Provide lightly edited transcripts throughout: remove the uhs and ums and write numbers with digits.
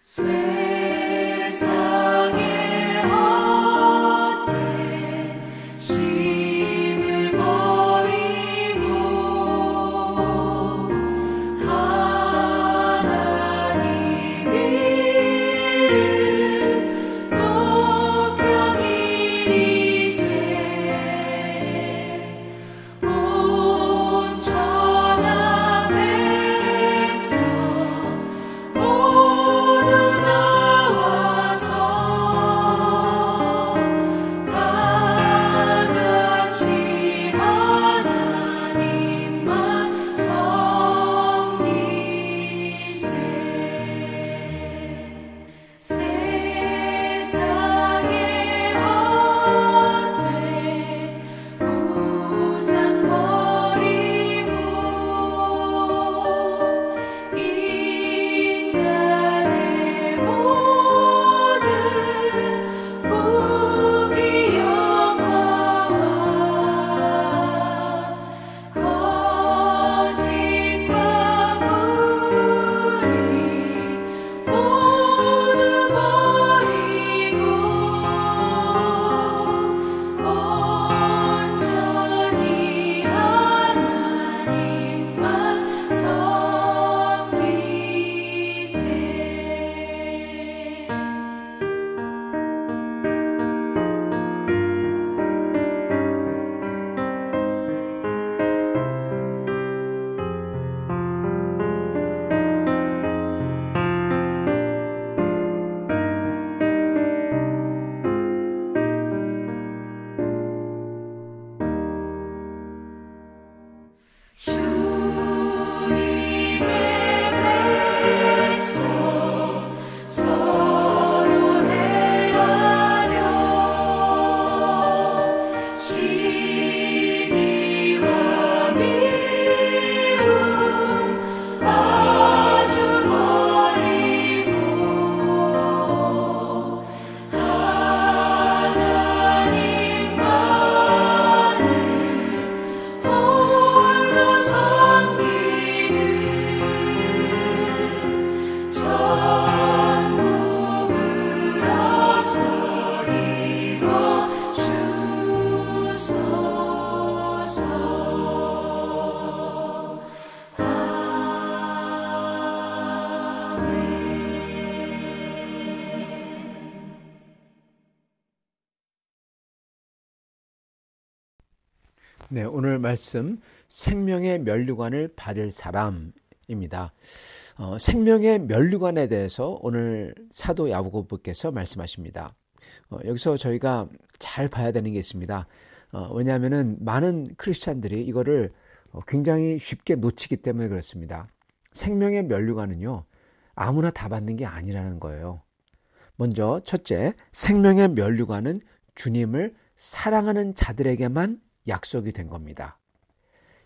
세상의 헛된 신을 버리고 하나님 이름 높여 기리세 온 천하 백성 모두 나와서 다 같이 하나님만 섬기세. 세상의 헛된 우상 버리고 인간의 모든 부귀 영화와 거짓과 불의 모두 버리고 온전히 하나님만 섬기세. 주님의 백성 서로 헤아려 시기와 미움 아주 버리고 하나님만을 홀로 섬기는 천국을 어서 이뤄 주소서. 아멘. 네, 오늘 말씀 생명의 면류관을 받을 사람입니다. 생명의 면류관에 대해서 오늘 사도 야고보께서 말씀하십니다. 여기서 저희가 잘 봐야 되는 게 있습니다. 왜냐하면은 많은 크리스찬들이 이거를 굉장히 쉽게 놓치기 때문에 그렇습니다. 생명의 면류관은요, 아무나 다 받는 게 아니라는 거예요. 먼저 첫째, 생명의 면류관은 주님을 사랑하는 자들에게만 약속이 된 겁니다.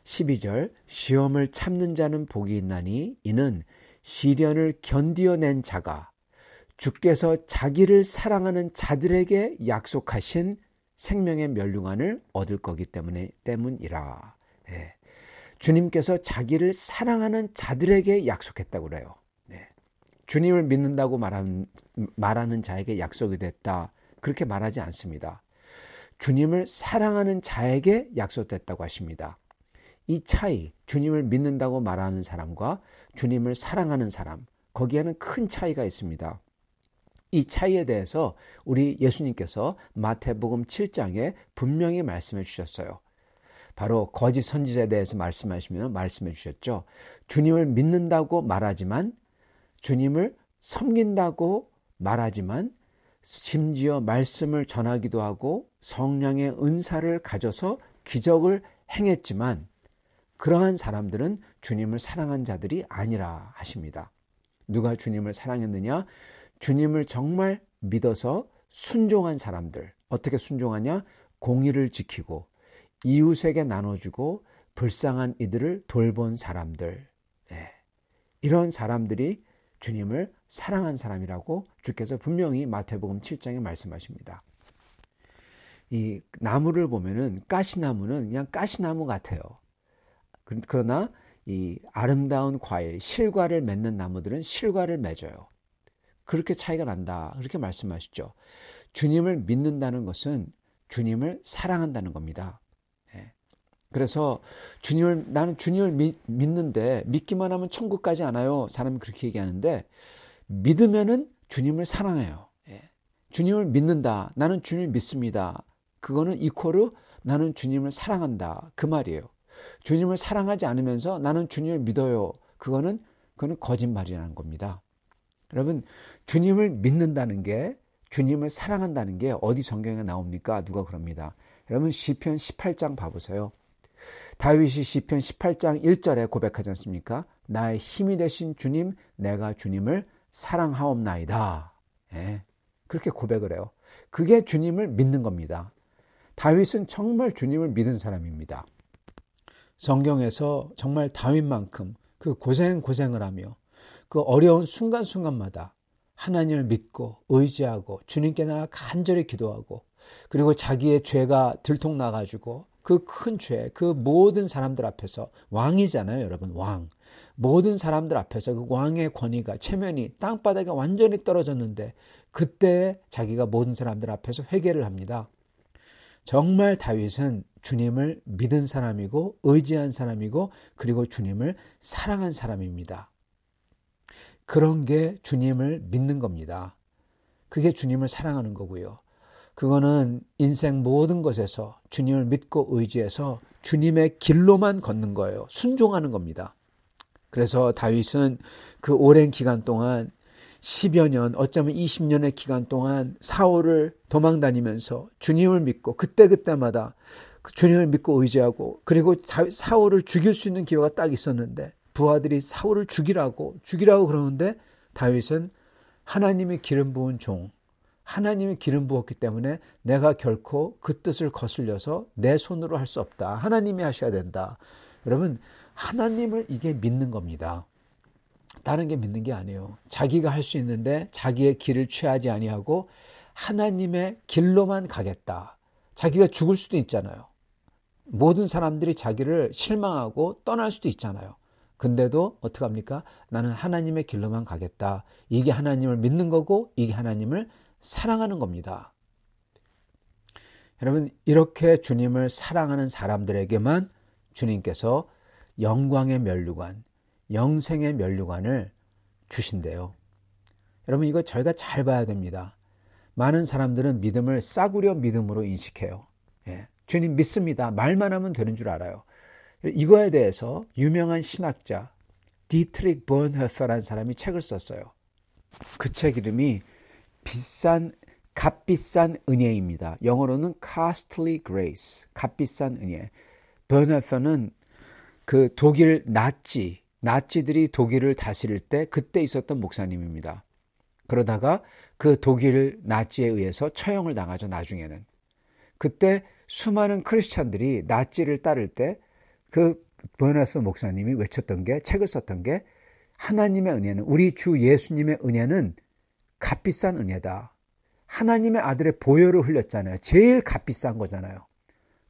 12절, 시험을 참는 자는 복이 있나니 이는 시련을 견디어낸 자가 주께서 자기를 사랑하는 자들에게 약속하신 생명의 면류관을 얻을 거기 때문이라. 네. 주님께서 자기를 사랑하는 자들에게 약속했다고 그래요. 네. 주님을 믿는다고 말하는 자에게 약속이 됐다, 그렇게 말하지 않습니다. 주님을 사랑하는 자에게 약속됐다고 하십니다. 이 차이, 주님을 믿는다고 말하는 사람과 주님을 사랑하는 사람, 거기에는 큰 차이가 있습니다. 이 차이에 대해서 우리 예수님께서 마태복음 7장에 분명히 말씀해 주셨어요. 바로 거짓 선지자에 대해서 말씀해 주셨죠. 주님을 믿는다고 말하지만, 주님을 섬긴다고 말하지만, 심지어 말씀을 전하기도 하고 성령의 은사를 가져서 기적을 행했지만 그러한 사람들은 주님을 사랑한 자들이 아니라 하십니다. 누가 주님을 사랑했느냐? 주님을 정말 믿어서 순종한 사람들. 어떻게 순종하냐? 공의를 지키고 이웃에게 나눠주고 불쌍한 이들을 돌본 사람들. 네. 이런 사람들이 주님을 사랑한 사람이라고 주께서 분명히 마태복음 7장에 말씀하십니다. 이 나무를 보면은 가시나무는 그냥 가시나무 같아요. 그러나 이 아름다운 과일, 실과를 맺는 나무들은 실과를 맺어요. 그렇게 차이가 난다. 그렇게 말씀하시죠. 주님을 믿는다는 것은 주님을 사랑한다는 겁니다. 그래서 나는 주님을 믿는데 믿기만 하면 천국 가지 않아요. 사람이 그렇게 얘기하는데 믿으면은 주님을 사랑해요. 주님을 믿는다. 나는 주님을 믿습니다. 그거는 이코르 나는 주님을 사랑한다. 그 말이에요. 주님을 사랑하지 않으면서 나는 주님을 믿어요. 그거는 거짓말이라는 겁니다. 여러분, 주님을 믿는다는 게 주님을 사랑한다는 게 어디 성경에 나옵니까? 누가 그럽니다. 여러분 시편 18장 봐보세요. 다윗이 시편 18장 1절에 고백하지 않습니까? 나의 힘이 되신 주님, 내가 주님을 사랑하옵나이다. 그렇게 고백을 해요. 그게 주님을 믿는 겁니다. 다윗은 정말 주님을 믿은 사람입니다. 성경에서 정말 다윗만큼 그 고생을 하며 그 어려운 순간순간마다 하나님을 믿고 의지하고 주님께 나가 간절히 기도하고 그리고 자기의 죄가 들통나가지고 그 큰 죄, 그 모든 사람들 앞에서 왕이잖아요, 여러분. 왕. 모든 사람들 앞에서 그 왕의 권위가 체면이 땅바닥에 완전히 떨어졌는데 그때 자기가 모든 사람들 앞에서 회개를 합니다. 정말 다윗은 주님을 믿은 사람이고 의지한 사람이고 그리고 주님을 사랑한 사람입니다. 그런 게 주님을 믿는 겁니다. 그게 주님을 사랑하는 거고요. 그거는 인생 모든 것에서 주님을 믿고 의지해서 주님의 길로만 걷는 거예요. 순종하는 겁니다. 그래서 다윗은 그 오랜 기간 동안 10여 년, 어쩌면 20년의 기간 동안 사울을 도망다니면서 주님을 믿고 그때마다 주님을 믿고 의지하고 그리고 사울을 죽일 수 있는 기회가 딱 있었는데 부하들이 사울을 죽이라고 그러는데 다윗은 하나님이 기름 부은 종, 하나님이 기름 부었기 때문에 내가 결코 그 뜻을 거슬려서 내 손으로 할 수 없다. 하나님이 하셔야 된다. 여러분, 하나님을 이게 믿는 겁니다. 다른 게 믿는 게 아니에요. 자기가 할 수 있는데 자기의 길을 취하지 아니하고 하나님의 길로만 가겠다. 자기가 죽을 수도 있잖아요. 모든 사람들이 자기를 실망하고 떠날 수도 있잖아요. 근데도 어떡합니까? 나는 하나님의 길로만 가겠다. 이게 하나님을 믿는 거고 이게 하나님을 사랑하는 겁니다. 여러분, 이렇게 주님을 사랑하는 사람들에게만 주님께서 영광의 면류관, 영생의 면류관을 주신대요. 여러분, 이거 저희가 잘 봐야 됩니다. 많은 사람들은 믿음을 싸구려 믿음으로 인식해요. 주님 믿습니다. 말만 하면 되는 줄 알아요. 이거에 대해서 유명한 신학자 디트릭 본허퍼라는 사람이 책을 썼어요. 그 책 이름이 값비싼 은혜입니다. 영어로는 costly grace, 값비싼 은혜. 본허퍼는 그 독일 나치들이 독일을 다스릴 때 그때 있었던 목사님입니다. 그러다가 그 독일 나치에 의해서 처형을 당하죠. 나중에는. 그때 수많은 크리스찬들이 나치를 따를 때 그 버너스 목사님이 외쳤던 게, 책을 썼던 게, 하나님의 은혜는, 우리 주 예수님의 은혜는 값비싼 은혜다. 하나님의 아들의 보혈을 흘렸잖아요. 제일 값비싼 거잖아요.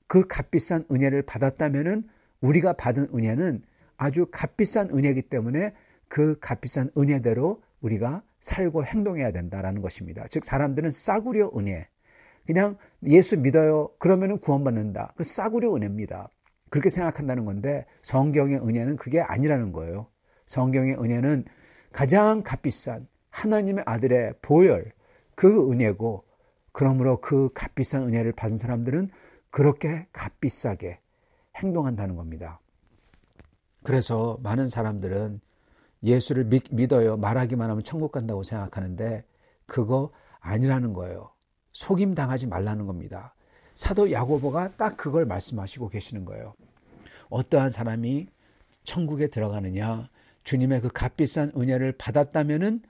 그 값비싼 은혜를 받았다면은 우리가 받은 은혜는 아주 값비싼 은혜이기 때문에 그 값비싼 은혜대로 우리가 살고 행동해야 된다라는 것입니다. 즉 사람들은 싸구려 은혜, 그냥 예수 믿어요 그러면은 구원받는다. 그 싸구려 은혜입니다. 그렇게 생각한다는 건데 성경의 은혜는 그게 아니라는 거예요. 성경의 은혜는 가장 값비싼 하나님의 아들의 보혈, 그 은혜고, 그러므로 그 값비싼 은혜를 받은 사람들은 그렇게 값비싸게 행동한다는 겁니다. 그래서 많은 사람들은 예수를 믿어요 말하기만 하면 천국 간다고 생각하는데 그거 아니라는 거예요. 속임 당하지 말라는 겁니다. 사도 야고보가 딱 그걸 말씀하시고 계시는 거예요. 어떠한 사람이 천국에 들어가느냐, 주님의 그 값비싼 은혜를 받았다면은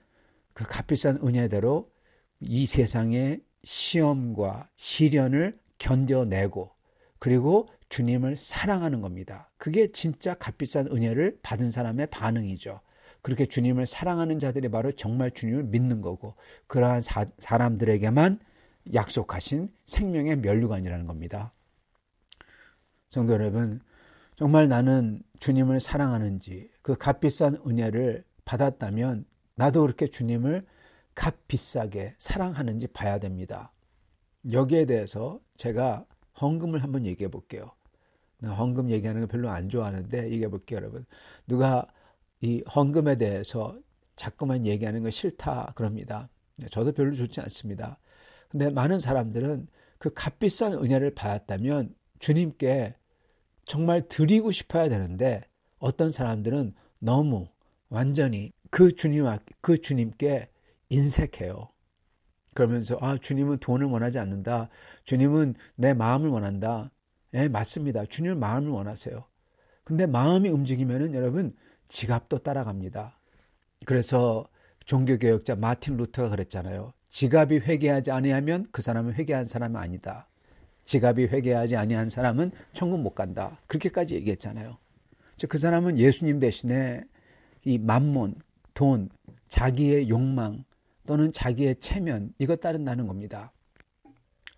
그 값비싼 은혜대로 이 세상의 시험과 시련을 견뎌내고 그리고 주님을 사랑하는 겁니다. 그게 진짜 값비싼 은혜를 받은 사람의 반응이죠. 그렇게 주님을 사랑하는 자들이 바로 정말 주님을 믿는 거고, 그러한 사람들에게만 약속하신 생명의 면류관이라는 겁니다. 성도 여러분, 정말 나는 주님을 사랑하는지, 그 값비싼 은혜를 받았다면 나도 그렇게 주님을 값비싸게 사랑하는지 봐야 됩니다. 여기에 대해서 제가 헌금을 한번 얘기해 볼게요. 나 헌금 얘기하는 거 별로 안 좋아하는데 얘기해 볼게요, 여러분. 누가 이 헌금에 대해서 자꾸만 얘기하는 거 싫다 그럽니다. 저도 별로 좋지 않습니다. 근데 많은 사람들은 그 값비싼 은혜를 받았다면 주님께 정말 드리고 싶어야 되는데 어떤 사람들은 너무 완전히 그 주님께 인색해요. 그러면서 주님은 돈을 원하지 않는다. 주님은 내 마음을 원한다. 예, 맞습니다. 주님은 마음을 원하세요. 근데 마음이 움직이면은 여러분 지갑도 따라갑니다. 그래서 종교개혁자 마틴 루터가 그랬잖아요. 지갑이 회개하지 아니하면 그 사람은 회개한 사람이 아니다. 지갑이 회개하지 아니한 사람은 천국 못 간다. 그렇게까지 얘기했잖아요. 그 사람은 예수님 대신에 이 만몬, 돈, 자기의 욕망 또는 자기의 체면 이것 따른다는 겁니다.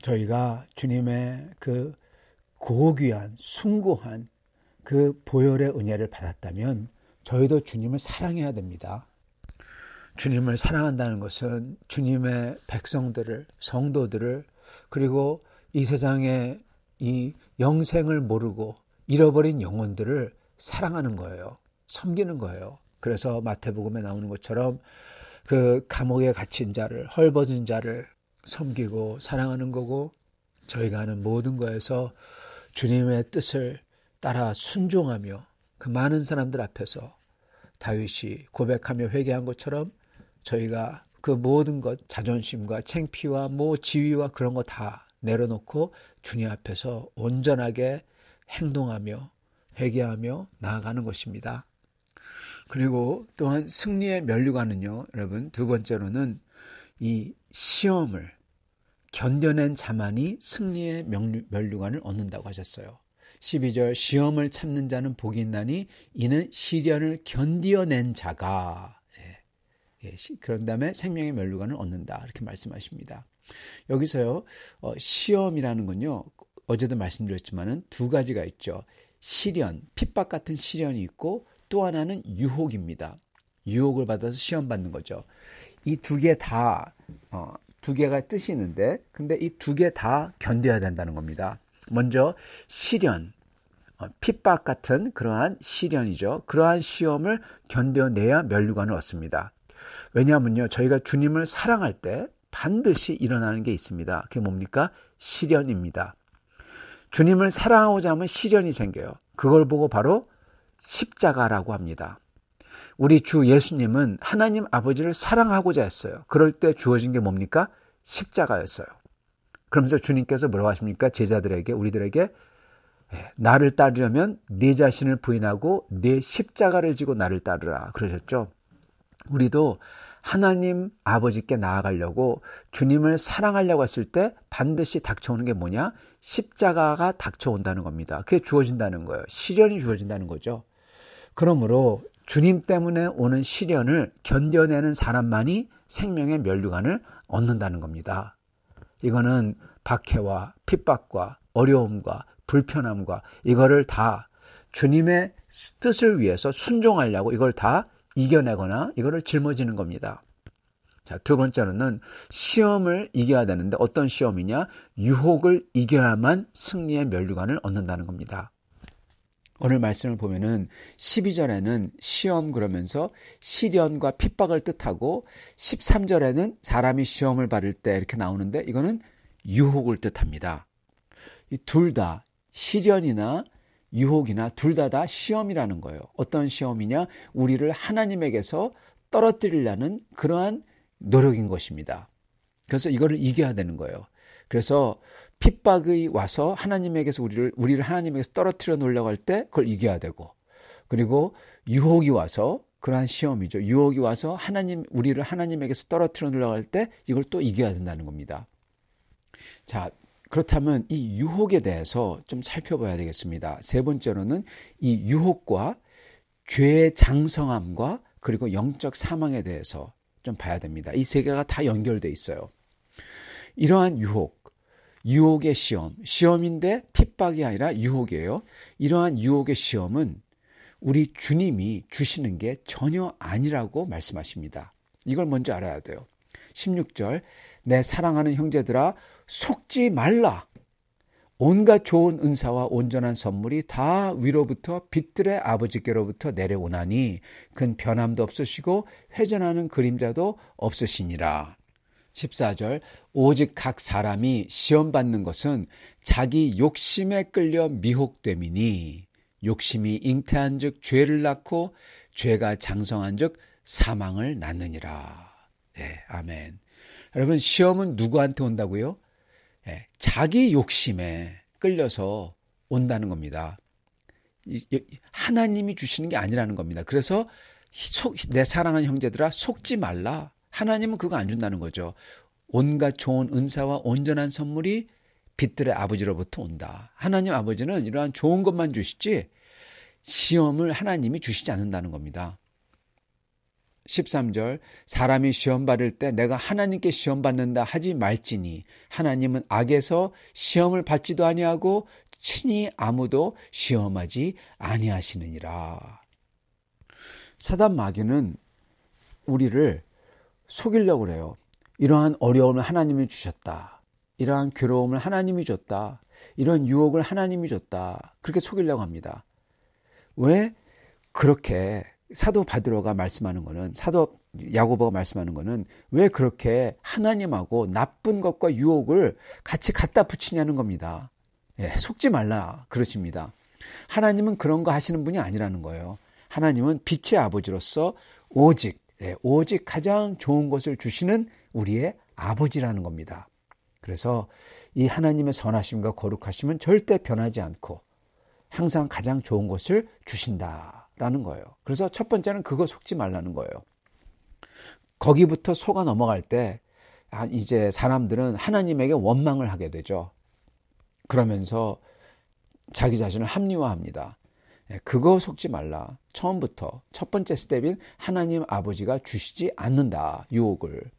저희가 주님의 그 고귀한 숭고한 그 보혈의 은혜를 받았다면 저희도 주님을 사랑해야 됩니다. 주님을 사랑한다는 것은 주님의 백성들을, 성도들을, 그리고 이 세상에 이 영생을 모르고 잃어버린 영혼들을 사랑하는 거예요. 섬기는 거예요. 그래서 마태복음에 나오는 것처럼 그 감옥에 갇힌 자를, 헐벗은 자를 섬기고 사랑하는 거고, 저희가 하는 모든 거에서 주님의 뜻을 따라 순종하며 그 많은 사람들 앞에서 다윗이 고백하며 회개한 것처럼 저희가 그 모든 것, 자존심과 창피와 지위와 그런 거 다 내려놓고 주님 앞에서 온전하게 행동하며 회개하며 나아가는 것입니다. 그리고 또한 승리의 면류관은요, 여러분, 두 번째로는 이 시험을 견뎌낸 자만이 승리의 면류관을 얻는다고 하셨어요. 12절, 시험을 참는 자는 복이 있나니 이는 시련을 견디어낸 자가, 그런 다음에 생명의 면류관을 얻는다, 이렇게 말씀하십니다. 여기서요, 시험이라는 건요, 어제도 말씀드렸지만은 두 가지가 있죠. 시련, 핍박 같은 시련이 있고 또 하나는 유혹입니다. 유혹을 받아서 시험 받는 거죠. 이 두 개 다, 두 개가 뜻이 있는데, 근데 이 두 개 다 견뎌야 된다는 겁니다. 먼저 시련, 핍박 같은 그러한 시련이죠. 그러한 시험을 견뎌내야 면류관을 얻습니다. 왜냐하면요, 저희가 주님을 사랑할 때 반드시 일어나는 게 있습니다. 그게 뭡니까? 시련입니다. 주님을 사랑하고자 하면 시련이 생겨요. 그걸 보고 바로 십자가라고 합니다. 우리 주 예수님은 하나님 아버지를 사랑하고자 했어요. 그럴 때 주어진 게 뭡니까? 십자가였어요. 그러면서 주님께서 뭐라고 하십니까? 제자들에게, 우리들에게, 나를 따르려면 네 자신을 부인하고 네 십자가를 지고 나를 따르라 그러셨죠. 우리도 하나님 아버지께 나아가려고 주님을 사랑하려고 했을 때 반드시 닥쳐오는 게 뭐냐? 십자가가 닥쳐온다는 겁니다. 그게 주어진다는 거예요. 시련이 주어진다는 거죠. 그러므로 주님 때문에 오는 시련을 견뎌내는 사람만이 생명의 면류관을 얻는다는 겁니다. 이거는 박해와 핍박과 어려움과 불편함과 이거를 다 주님의 뜻을 위해서 순종하려고 이걸 다 이겨내거나 이거를 짊어지는 겁니다. 자, 두 번째로는 시험을 이겨야 되는데 어떤 시험이냐? 유혹을 이겨야만 승리의 면류관을 얻는다는 겁니다. 오늘 말씀을 보면은 12절에는 시험 그러면서 시련과 핍박을 뜻하고 13절에는 사람이 시험을 받을 때 이렇게 나오는데 이거는 유혹을 뜻합니다. 이 둘 다 시련이나 유혹이나 둘 다 시험이라는 거예요. 어떤 시험이냐? 우리를 하나님에게서 떨어뜨리려는 그러한 노력인 것입니다. 그래서 이거를 이겨야 되는 거예요. 그래서 핍박이 와서 하나님에게서 우리를 하나님에게서 떨어뜨려 놓으려고 할 때 그걸 이겨야 되고, 그리고 유혹이 와서 그러한 시험이죠. 유혹이 와서 우리를 하나님에게서 떨어뜨려 놓으려고 할 때 이걸 또 이겨야 된다는 겁니다. 자, 그렇다면 이 유혹에 대해서 좀 살펴봐야 되겠습니다. 세 번째로는 이 유혹과 죄의 장성함과 그리고 영적 사망에 대해서 좀 봐야 됩니다. 이 세 개가 다 연결되어 있어요. 이러한 유혹의 시험인데 핍박이 아니라 유혹이에요. 이러한 유혹의 시험은 우리 주님이 주시는 게 전혀 아니라고 말씀하십니다. 이걸 먼저 알아야 돼요. 16절 내 사랑하는 형제들아 속지 말라. 온갖 좋은 은사와 온전한 선물이 다 위로부터 빛들의 아버지께로부터 내려오나니 그는 변함도 없으시고 회전하는 그림자도 없으시니라. 14절 오직 각 사람이 시험받는 것은 자기 욕심에 끌려 미혹됨이니 욕심이 잉태한 즉 죄를 낳고 죄가 장성한 즉 사망을 낳느니라. 네, 아멘. 여러분 시험은 누구한테 온다고요? 네, 자기 욕심에 끌려서 온다는 겁니다. 하나님이 주시는 게 아니라는 겁니다. 그래서 내 사랑하는 형제들아 속지 말라. 하나님은 그거 안 준다는 거죠. 온갖 좋은 은사와 온전한 선물이 빛들의 아버지로부터 온다. 하나님 아버지는 이러한 좋은 것만 주시지 시험을 하나님이 주시지 않는다는 겁니다. 13절 사람이 시험 받을 때 내가 하나님께 시험 받는다 하지 말지니 하나님은 악에서 시험을 받지도 아니하고 친히 아무도 시험하지 아니하시느니라. 사단 마귀는 우리를 속이려고 그래요. 이러한 어려움을 하나님이 주셨다. 이러한 괴로움을 하나님이 줬다. 이런 유혹을 하나님이 줬다. 그렇게 속이려고 합니다. 왜 그렇게 사도 바드로가 말씀하는 거는 사도 야고보가 말씀하는 거는 왜 그렇게 하나님하고 나쁜 것과 유혹을 같이 갖다 붙이냐는 겁니다. 예, 속지 말라 그러십니다. 하나님은 그런 거 하시는 분이 아니라는 거예요. 하나님은 빛의 아버지로서 오직 가장 좋은 것을 주시는 우리의 아버지라는 겁니다. 그래서 이 하나님의 선하심과 거룩하심은 절대 변하지 않고 항상 가장 좋은 것을 주신다라는 거예요. 그래서 첫 번째는 그거 속지 말라는 거예요. 거기부터 속아 넘어갈 때 이제 사람들은 하나님에게 원망을 하게 되죠. 그러면서 자기 자신을 합리화합니다. 그거 속지 말라. 처음부터 첫 번째 스텝인 하나님 아버지가 주시지 않는다. 유혹을.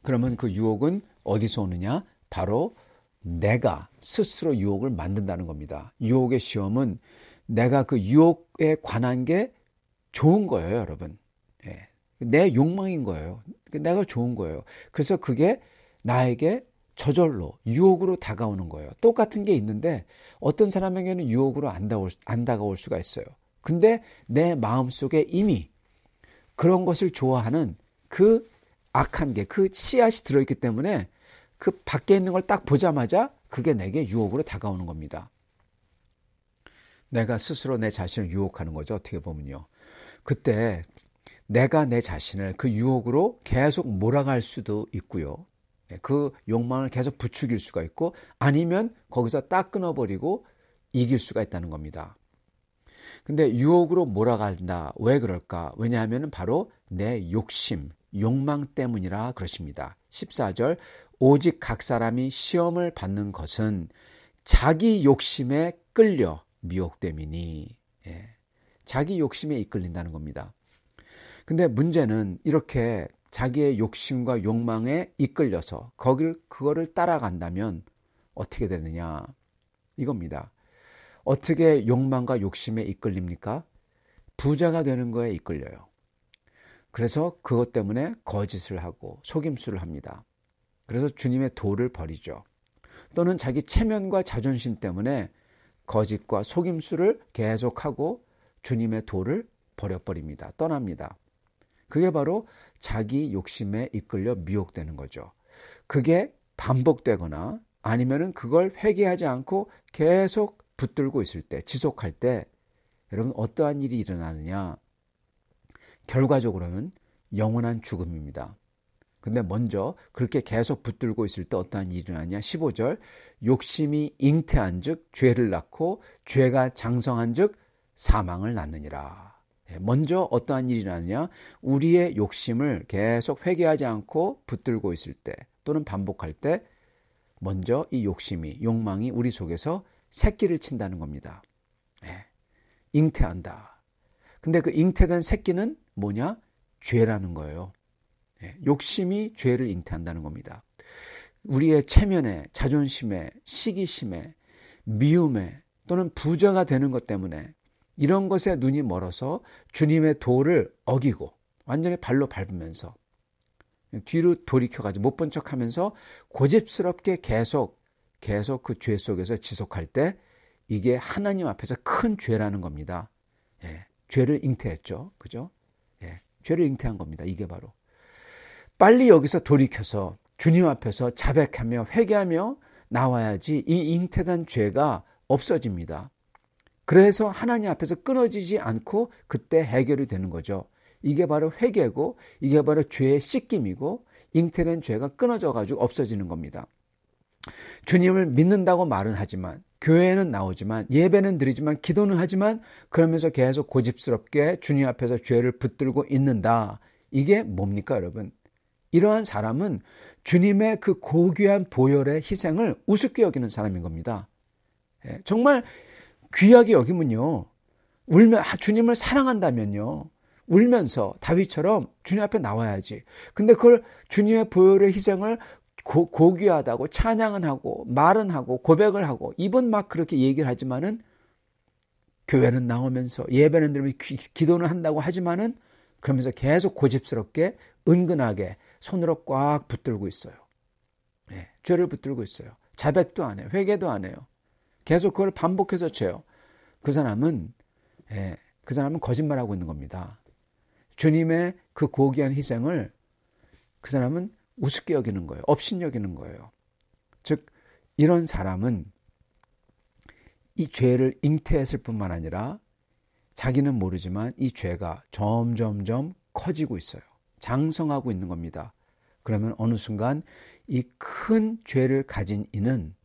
그러면 그 유혹은 어디서 오느냐? 바로 내가 스스로 유혹을 만든다는 겁니다. 유혹의 시험은 내가 그 유혹에 관한 게 좋은 거예요, 여러분. 내 욕망인 거예요. 내가 좋은 거예요. 그래서 그게 나에게 저절로 유혹으로 다가오는 거예요. 똑같은 게 있는데 어떤 사람에게는 유혹으로 안 다가올 수가 있어요. 근데 내 마음속에 이미 그런 것을 좋아하는 그 악한 게 그 씨앗이 들어있기 때문에 그 밖에 있는 걸 딱 보자마자 그게 내게 유혹으로 다가오는 겁니다. 내가 스스로 내 자신을 유혹하는 거죠. 어떻게 보면요. 그때 내가 내 자신을 그 유혹으로 계속 몰아갈 수도 있고요. 그 욕망을 계속 부추길 수가 있고 아니면 거기서 딱 끊어버리고 이길 수가 있다는 겁니다. 근데 유혹으로 몰아간다. 왜 그럴까? 왜냐하면 바로 내 욕심, 욕망 때문이라 그러십니다. 14절 오직 각 사람이 시험을 받는 것은 자기 욕심에 끌려 미혹됨이니 자기 욕심에 이끌린다는 겁니다. 근데 문제는 이렇게 자기의 욕심과 욕망에 이끌려서 그거를 따라간다면 어떻게 되느냐 이겁니다. 어떻게 욕망과 욕심에 이끌립니까? 부자가 되는 거에 이끌려요. 그래서 그것 때문에 거짓을 하고 속임수를 합니다. 그래서 주님의 도를 버리죠. 또는 자기 체면과 자존심 때문에 거짓과 속임수를 계속하고 주님의 도를 버려버립니다. 떠납니다. 그게 바로 자기 욕심에 이끌려 미혹되는 거죠. 그게 반복되거나 아니면은 그걸 회개하지 않고 계속 붙들고 있을 때, 지속할 때 여러분 어떠한 일이 일어나느냐? 결과적으로는 영원한 죽음입니다. 근데 먼저 그렇게 계속 붙들고 있을 때 어떠한 일이 일어나냐? 15절 욕심이 잉태한 즉 죄를 낳고 죄가 장성한 즉 사망을 낳느니라. 먼저 어떠한 일이 일어나냐? 우리의 욕심을 계속 회개하지 않고 붙들고 있을 때 또는 반복할 때 먼저 이 욕망이 우리 속에서 새끼를 친다는 겁니다. 잉태한다. 근데 그 잉태된 새끼는 뭐냐? 죄라는 거예요. 욕심이 죄를 잉태한다는 겁니다. 우리의 체면에, 자존심에, 시기심에, 미움에 또는 부자가 되는 것 때문에 이런 것에 눈이 멀어서 주님의 도를 어기고 완전히 발로 밟으면서 뒤로 돌이켜가지고 못 본 척하면서 고집스럽게 계속 그 죄 속에서 지속할 때 이게 하나님 앞에서 큰 죄라는 겁니다. 예, 죄를 잉태했죠. 그죠? 예, 죄를 잉태한 겁니다. 이게 바로. 빨리 여기서 돌이켜서 주님 앞에서 자백하며 회개하며 나와야지 이 잉태된 죄가 없어집니다. 그래서 하나님 앞에서 끊어지지 않고 그때 해결이 되는 거죠. 이게 바로 회개고 이게 바로 죄의 씻김이고 잉태된 죄가 끊어져가지고 없어지는 겁니다. 주님을 믿는다고 말은 하지만 교회는 나오지만 예배는 드리지만 기도는 하지만 그러면서 계속 고집스럽게 주님 앞에서 죄를 붙들고 있는다. 이게 뭡니까 여러분? 이러한 사람은 주님의 그 고귀한 보혈의 희생을 우습게 여기는 사람인 겁니다. 정말 귀하게 여기면요. 주님을 사랑한다면요. 울면서 다윗처럼 주님 앞에 나와야지. 근데 그걸 주님의 보혈의 희생을 고귀하다고 찬양은 하고 말은 하고 고백을 하고 입은 막 그렇게 얘기를 하지만은 교회는 나오면서 예배는 들으면 기도는 한다고 하지만은 그러면서 계속 고집스럽게 은근하게 손으로 꽉 붙들고 있어요. 예, 죄를 붙들고 있어요. 자백도 안 해요. 회개도 안 해요. 계속 그걸 반복해서 죄요. 그 사람은 거짓말하고 있는 겁니다. 주님의 그 고귀한 희생을 그 사람은 우습게 여기는 거예요. 업신여기는 거예요. 즉 이런 사람은 이 죄를 잉태했을 뿐만 아니라 자기는 모르지만 이 죄가 점점점 커지고 있어요. 장성하고 있는 겁니다. 그러면 어느 순간 이 큰 죄를 가진 이는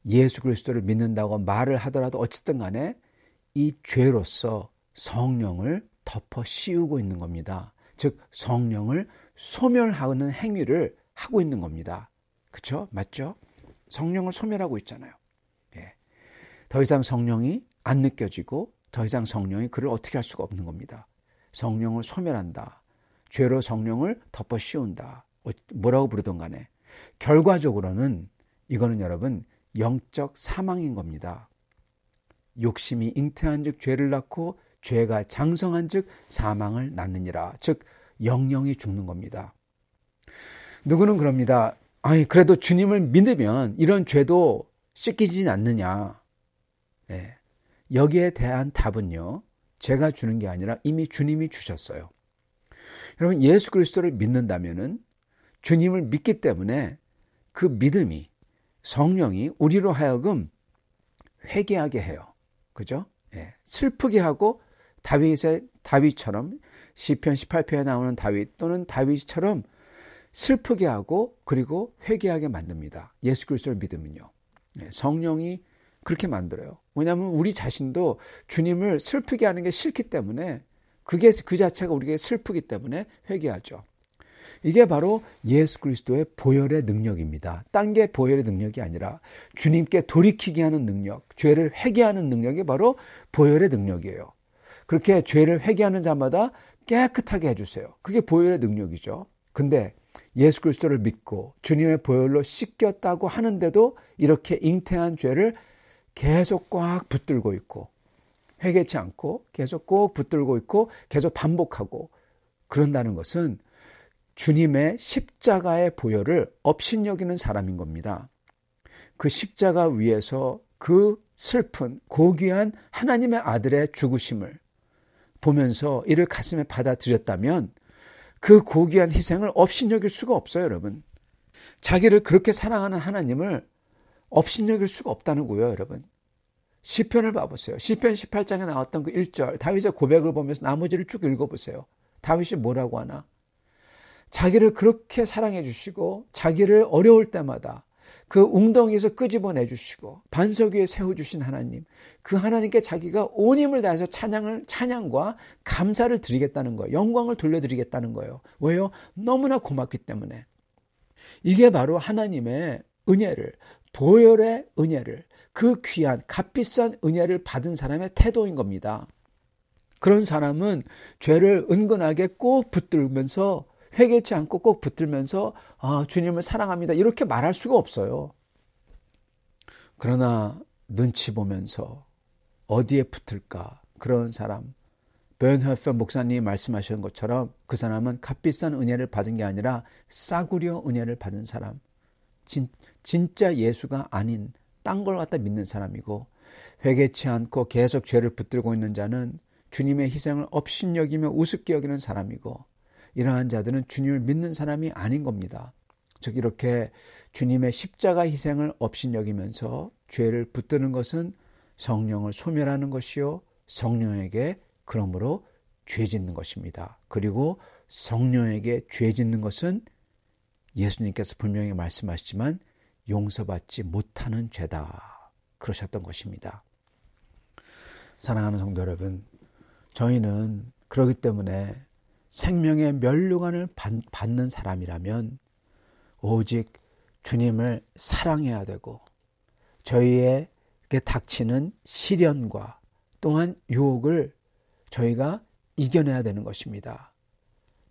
예수 그리스도를 믿는다고 말을 하더라도 어쨌든 간에 이 죄로서 성령을 덮어 씌우고 있는 겁니다. 즉 성령을 소멸하는 행위를 하고 있는 겁니다. 그렇죠? 맞죠? 성령을 소멸하고 있잖아요. 예. 더 이상 성령이 안 느껴지고 더 이상 성령이 그를 어떻게 할 수가 없는 겁니다. 성령을 소멸한다. 죄로 성령을 덮어 씌운다. 뭐라고 부르든 간에 결과적으로는 이거는 여러분 영적 사망인 겁니다. 욕심이 잉태한 즉 죄를 낳고 죄가 장성한 즉 사망을 낳느니라. 즉 영영이 죽는 겁니다. 누구는 그럽니다. 아니 그래도 주님을 믿으면 이런 죄도 씻기지 않느냐. 네. 여기에 대한 답은요. 제가 주는 게 아니라 이미 주님이 주셨어요. 여러분 예수 그리스도를 믿는다면은 주님을 믿기 때문에 그 믿음이 성령이 우리로 하여금 회개하게 해요. 그죠? 예. 슬프게 하고 다윗처럼 시편 18편에 나오는 다윗 또는 다윗처럼 슬프게 하고 그리고 회개하게 만듭니다. 예수 그리스도를 믿으면요. 예. 성령이 그렇게 만들어요. 왜냐하면 우리 자신도 주님을 슬프게 하는 게 싫기 때문에 그게 그 자체가 우리에게 슬프기 때문에 회개하죠. 이게 바로 예수 그리스도의 보혈의 능력입니다. 딴 게 보혈의 능력이 아니라 주님께 돌이키게 하는 능력, 죄를 회개하는 능력이 바로 보혈의 능력이에요. 그렇게 죄를 회개하는 자마다 깨끗하게 해주세요. 그게 보혈의 능력이죠. 근데 예수 그리스도를 믿고 주님의 보혈로 씻겼다고 하는데도 이렇게 잉태한 죄를 계속 꽉 붙들고 있고 회개치 않고 계속 꼭 붙들고 있고 계속 반복하고 그런다는 것은 주님의 십자가의 보혈을 업신여기는 사람인 겁니다. 그 십자가 위에서 그 슬픈 고귀한 하나님의 아들의 죽으심을 보면서 이를 가슴에 받아들였다면 그 고귀한 희생을 업신여길 수가 없어요, 여러분. 자기를 그렇게 사랑하는 하나님을 업신여길 수가 없다는 거예요, 여러분. 시편을 봐보세요. 시편 18장에 나왔던 그 1절 다윗의 고백을 보면서 나머지를 쭉 읽어보세요. 다윗이 뭐라고 하나? 자기를 그렇게 사랑해 주시고 자기를 어려울 때마다 그 웅덩이에서 끄집어내 주시고 반석 위에 세워주신 하나님, 그 하나님께 자기가 온 힘을 다해서 찬양과 감사를 드리겠다는 거예요. 영광을 돌려드리겠다는 거예요. 왜요? 너무나 고맙기 때문에. 이게 바로 하나님의 은혜를, 보혈의 은혜를, 그 귀한 값비싼 은혜를 받은 사람의 태도인 겁니다. 그런 사람은 죄를 은근하게 꼭 붙들면서 회개치 않고 꼭 붙들면서 주님을 사랑합니다 이렇게 말할 수가 없어요. 그러나 눈치 보면서 어디에 붙을까 그런 사람 베른허퍼 목사님이 말씀하신 것처럼 그 사람은 값비싼 은혜를 받은 게 아니라 싸구려 은혜를 받은 사람, 진짜 예수가 아닌 딴 걸 갖다 믿는 사람이고, 회개치 않고 계속 죄를 붙들고 있는 자는 주님의 희생을 업신여기며 우습게 여기는 사람이고, 이러한 자들은 주님을 믿는 사람이 아닌 겁니다. 즉 이렇게 주님의 십자가 희생을 업신여기면서 죄를 붙드는 것은 성령을 소멸하는 것이요, 성령에게 그러므로 죄 짓는 것입니다. 그리고 성령에게 죄 짓는 것은 예수님께서 분명히 말씀하시지만 용서받지 못하는 죄다, 그러셨던 것입니다. 사랑하는 성도 여러분, 저희는 그렇기 때문에 생명의 면류관을 받는 사람이라면 오직 주님을 사랑해야 되고, 저희에게 닥치는 시련과 또한 유혹을 저희가 이겨내야 되는 것입니다.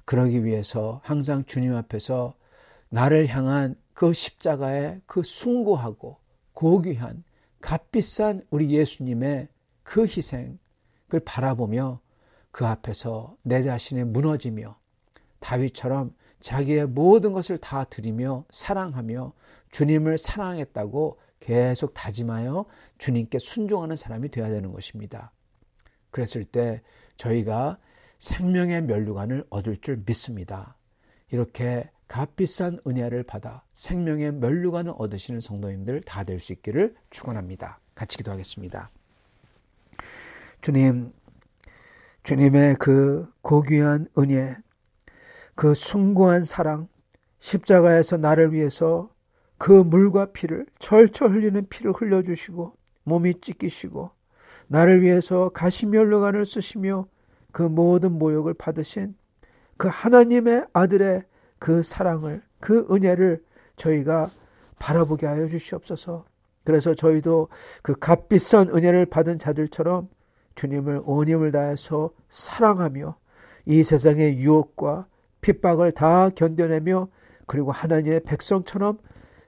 그러기 위해서 항상 주님 앞에서 나를 향한 그 십자가의 그 숭고하고 고귀한 값비싼 우리 예수님의 그 희생을 바라보며 그 앞에서 내 자신이 무너지며 다윗처럼 자기의 모든 것을 다 드리며 사랑하며 주님을 사랑했다고 계속 다짐하여 주님께 순종하는 사람이 되어야 되는 것입니다. 그랬을 때 저희가 생명의 면류관을 얻을 줄 믿습니다. 이렇게 값비싼 은혜를 받아 생명의 면류관을 얻으시는 성도님들 다 될 수 있기를 축원합니다. 같이 기도하겠습니다. 주님, 주님의 그 고귀한 은혜, 그 숭고한 사랑, 십자가에서 나를 위해서 그 물과 피를, 철철 흘리는 피를 흘려주시고 몸이 찢기시고 나를 위해서 가시면류관을 쓰시며 그 모든 모욕을 받으신 그 하나님의 아들의 그 사랑을, 그 은혜를 저희가 바라보게 하여 주시옵소서. 그래서 저희도 그 값비싼 은혜를 받은 자들처럼 주님을 온 힘을 다해서 사랑하며 이 세상의 유혹과 핍박을 다 견뎌내며 그리고 하나님의 백성처럼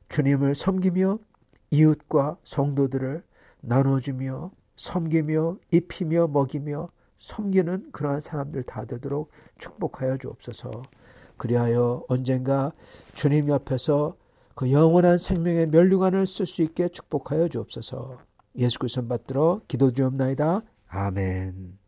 주님을 섬기며 이웃과 성도들을 나눠주며 섬기며 입히며 먹이며 섬기는 그러한 사람들 다 되도록 축복하여 주옵소서. 그리하여 언젠가 주님 옆에서 그 영원한 생명의 면류관을 쓸 수 있게 축복하여 주옵소서. 예수 그리스도 받들어 기도드리옵나이다. 아멘.